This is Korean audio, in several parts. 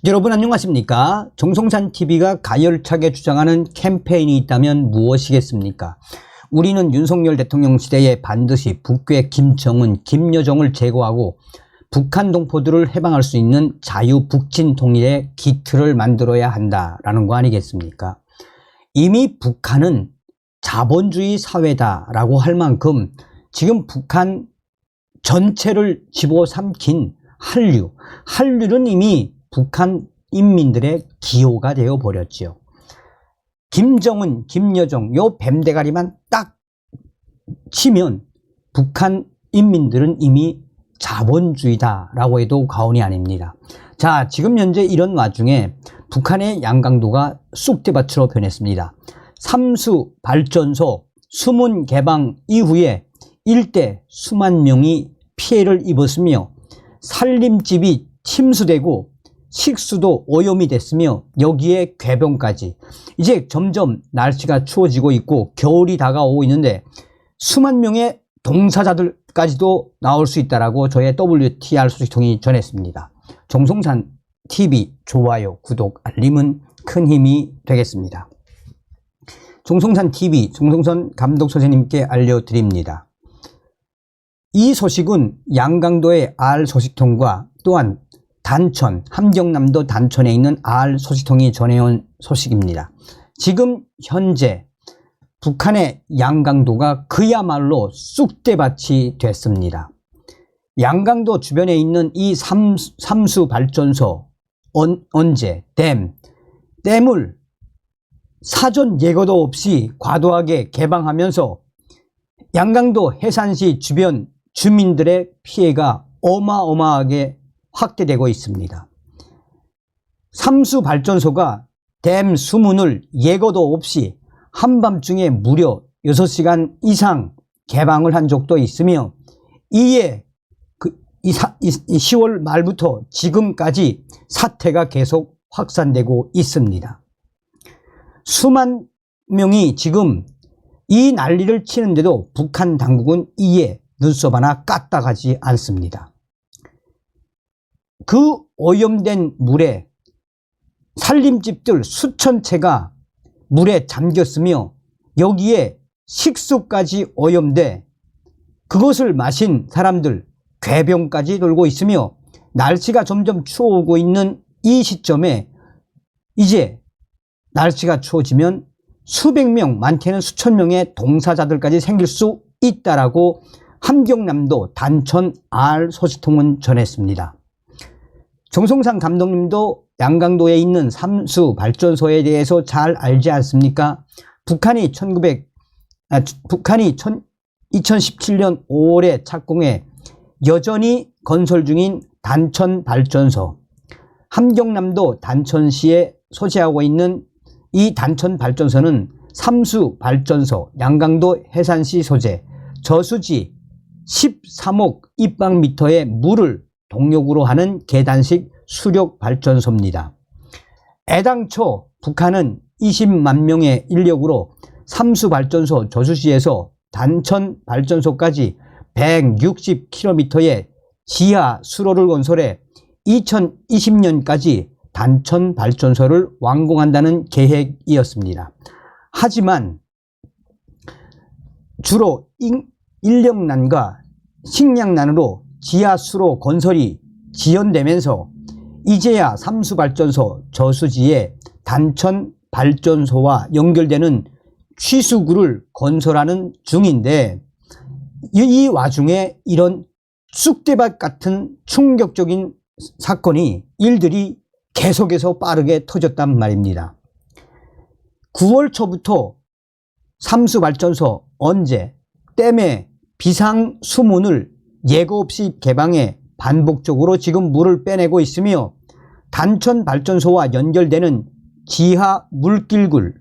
여러분 안녕하십니까? 정성산TV가 가열차게 주장하는 캠페인이 있다면 무엇이겠습니까? 우리는 윤석열 대통령 시대에 반드시 북괴 김정은, 김여정을 제거하고 북한 동포들을 해방할 수 있는 자유북진 통일의 기틀을 만들어야 한다라는 거 아니겠습니까? 이미 북한은 자본주의 사회다라고 할 만큼 지금 북한 전체를 집어삼킨 한류는 이미 북한 인민들의 기호가 되어 버렸지요. 김정은, 김여정 요 뱀대가리만 딱 치면 북한 인민들은 이미 자본주의다라고 해도 과언이 아닙니다. 자, 지금 현재 이런 와중에 북한의 양강도가 쑥대밭으로 변했습니다. 삼수 발전소 수문 개방 이후에 일대 수만 명이 피해를 입었으며 살림집이 침수되고 식수도 오염이 됐으며 여기에 궤병까지 이제 점점 날씨가 추워지고 있고 겨울이 다가오고 있는데 수만 명의 동사자들까지도 나올 수 있다라고 저의 WTR 소식통이 전했습니다. 정성산TV 좋아요, 구독, 알림은 큰 힘이 되겠습니다. 정성산TV 정성선 감독 선생님께 알려드립니다. 이 소식은 양강도의 R 소식통과 또한 단천, 함경남도 단천에 있는 R 소식통이 전해온 소식입니다. 지금 현재 북한의 양강도가 그야말로 쑥대밭이 됐습니다. 양강도 주변에 있는 이 삼수 발전소, 언제, 댐을 사전 예고도 없이 과도하게 개방하면서 양강도 해산시 주변 주민들의 피해가 어마어마하게 확대되고 있습니다. 삼수 발전소가 댐 수문을 예고도 없이 한밤중에 무려 6시간 이상 개방을 한 적도 있으며 이에 10월 말부터 지금까지 사태가 계속 확산되고 있습니다. 수만 명이 지금 이 난리를 치는데도 북한 당국은 이에 눈썹 하나 까딱하지 않습니다. 그 오염된 물에 살림집들 수천 채가 물에 잠겼으며 여기에 식수까지 오염돼 그것을 마신 사람들 궤병까지 돌고 있으며 날씨가 점점 추워오고 있는 이 시점에 이제 날씨가 추워지면 수백 명, 많게는 수천 명의 동사자들까지 생길 수 있다라고 함경남도 단천 R 소식통은 전했습니다. 정성산 감독님도 양강도에 있는 삼수 발전소에 대해서 잘 알지 않습니까? 북한이 2017년 5월에 착공해 여전히 건설 중인 단천 발전소, 함경남도 단천시에 소재하고 있는 이 단천 발전소는 삼수 발전소, 양강도 해산시 소재, 저수지 13억 입방미터의 물을 동력으로 하는 계단식 수력 발전소입니다. 애당초 북한은 20만 명의 인력으로 삼수 발전소 저수지에서 단천 발전소까지 160km의 지하 수로를 건설해 2020년까지 단천 발전소를 완공한다는 계획이었습니다. 하지만 주로 인력난과 식량난으로 지하 수로 건설이 지연되면서 이제야 삼수 발전소 저수지에 단천 발전소와 연결되는 취수구를 건설하는 중인데 이 와중에 이런 쑥대밭 같은 충격적인 일들이 계속해서 빠르게 터졌단 말입니다. 9월 초부터 삼수 발전소 언제 댐에 비상 수문을 예고 없이 개방해 반복적으로 지금 물을 빼내고 있으며 단천 발전소와 연결되는 지하 물길굴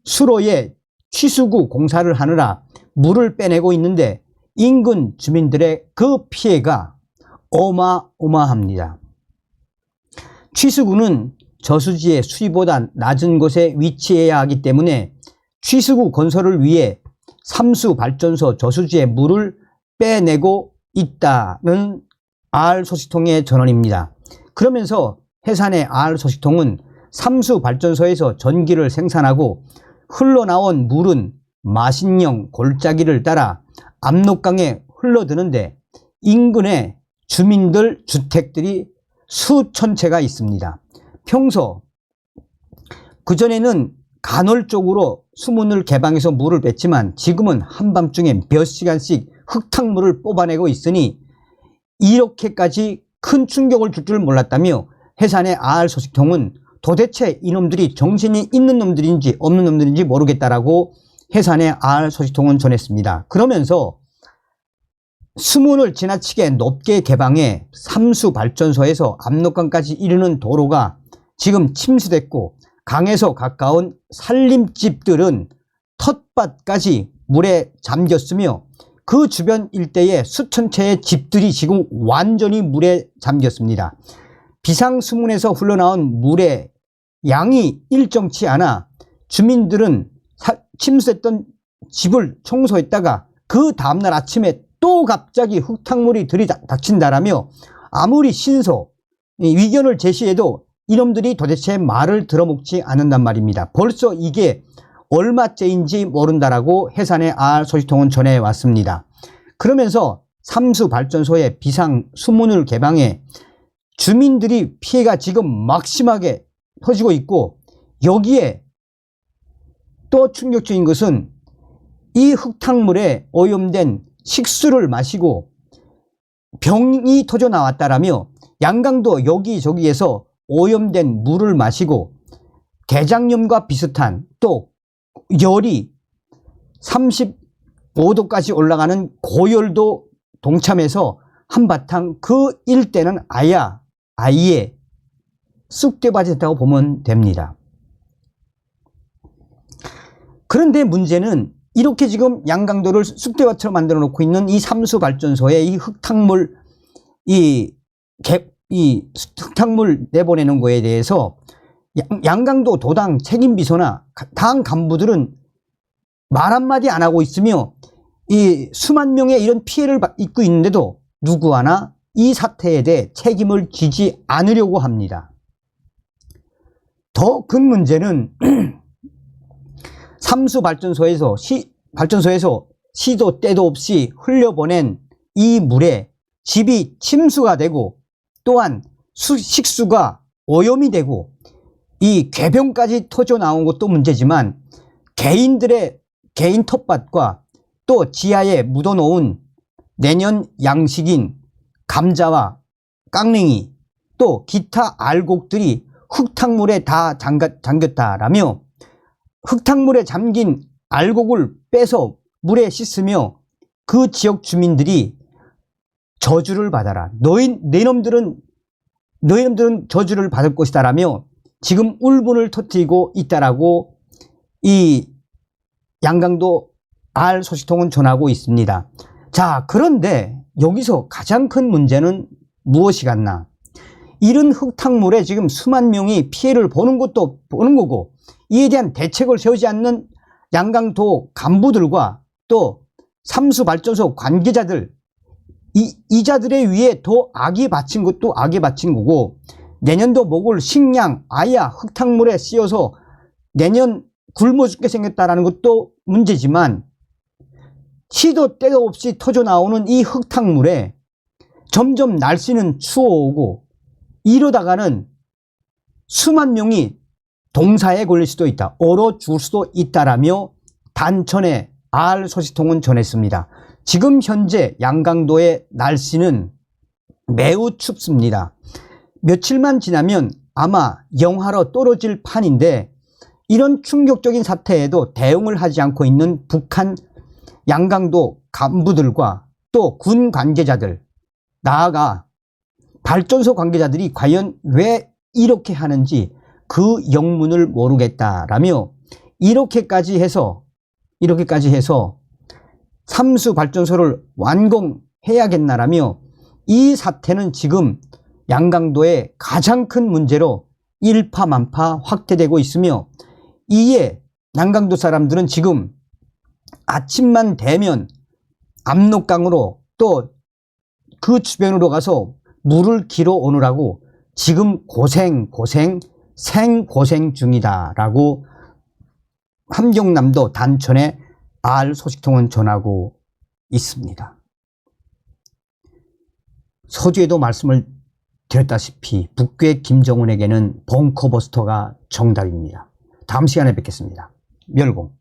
수로에 취수구 공사를 하느라 물을 빼내고 있는데 인근 주민들의 그 피해가 어마어마합니다. 취수구는 저수지의 수위보다 낮은 곳에 위치해야 하기 때문에 취수구 건설을 위해 삼수 발전소 저수지의 물을 빼내고 있다는 R 소식통의 전언입니다. 그러면서 해산의 알소식통은 삼수발전소에서 전기를 생산하고 흘러나온 물은 마신령 골짜기를 따라 압록강에 흘러드는데 인근에 주민들 주택들이 수천 채가 있습니다. 평소 그전에는 간헐적으로 수문을 개방해서 물을 뺐지만 지금은 한밤중에 몇 시간씩 흙탕물을 뽑아내고 있으니 이렇게까지 큰 충격을 줄 줄 몰랐다며 해산의 알소식통은 도대체 이놈들이 정신이 있는 놈들인지 없는 놈들인지 모르겠다라고 해산의 알소식통은 전했습니다. 그러면서 수문을 지나치게 높게 개방해 삼수발전소에서 압록강까지 이르는 도로가 지금 침수됐고 강에서 가까운 산림집들은 텃밭까지 물에 잠겼으며 그 주변 일대에 수천 채의 집들이 지금 완전히 물에 잠겼습니다. 비상수문에서 흘러나온 물의 양이 일정치 않아 주민들은 침수했던 집을 청소했다가 그 다음날 아침에 또 갑자기 흙탕물이 들이닥친다라며 아무리 신소, 위견을 제시해도 이놈들이 도대체 말을 들어먹지 않는단 말입니다. 벌써 이게 얼마째인지 모른다라고 해산의 알소식통은 전해왔습니다. 그러면서 삼수발전소의 비상수문을 개방해 주민들이 피해가 지금 막심하게 터지고 있고 여기에 또 충격적인 것은 이 흙탕물에 오염된 식수를 마시고 병이 터져 나왔다라며 양강도 여기저기에서 오염된 물을 마시고 대장염과 비슷한 또 열이 35도까지 올라가는 고열도 동참해서 한바탕 그 일대는 아예 쑥대밭이 됐다고 보면 됩니다. 그런데 문제는 이렇게 지금 양강도를 쑥대밭으로 만들어 놓고 있는 이 삼수발전소에 이 흙탕물 흙탕물 내보내는 거에 대해서 양강도 도당 책임비서나 당 간부들은 말 한마디 안 하고 있으며 이 수만 명의 이런 피해를 입고 있는데도 누구 하나 이 사태에 대해 책임을 지지 않으려고 합니다. 더 큰 문제는 삼수발전소에서 시도 때도 없이 흘려보낸 이 물에 집이 침수가 되고 또한 식수가 오염이 되고 이 궤병까지 터져 나온 것도 문제지만 개인들의 개인 텃밭과 또 지하에 묻어놓은 내년 양식인 감자와 깡냉이 또 기타 알곡들이 흙탕물에 다 잠겼다라며 흙탕물에 잠긴 알곡을 빼서 물에 씻으며 그 지역 주민들이 저주를 받아라. 너희놈들은 저주를 받을 것이다라며 지금 울분을 터뜨리고 있다라고 이 양강도 알소식통은 전하고 있습니다. 자, 그런데 여기서 가장 큰 문제는 무엇이겠나? 이런 흙탕물에 지금 수만 명이 피해를 보는 것도 보는 거고 이에 대한 대책을 세우지 않는 양강도 간부들과 또 삼수발전소 관계자들 이자들에 위해 더 악이 바친 것도 악이 바친 거고 내년도 목을 식량, 아야, 흙탕물에 씌워서 내년 굶어 죽게 생겼다라는 것도 문제지만 시도 때도 없이 터져 나오는 이 흙탕물에 점점 날씨는 추워오고 이러다가는 수만 명이 동사에 걸릴 수도 있다. 얼어 죽을 수도 있다라며 단천의 알소식통은 전했습니다. 지금 현재 양강도의 날씨는 매우 춥습니다. 며칠만 지나면 아마 영하로 떨어질 판인데 이런 충격적인 사태에도 대응을 하지 않고 있는 북한 양강도 간부들과 또 군 관계자들 나아가 발전소 관계자들이 과연 왜 이렇게 하는지 그 영문을 모르겠다라며 이렇게까지 해서 삼수발전소를 완공해야겠나라며 이 사태는 지금 양강도의 가장 큰 문제로 일파만파 확대되고 있으며 이에 양강도 사람들은 지금 아침만 되면 압록강으로 또 그 주변으로 가서 물을 길어 오느라고 지금 생고생 중이다라고 함경남도 단천에 알 소식통은 전하고 있습니다. 서두에도 말씀을 드렸다시피 북괴 김정은에게는 벙커버스터가 정답입니다. 다음 시간에 뵙겠습니다. 멸공.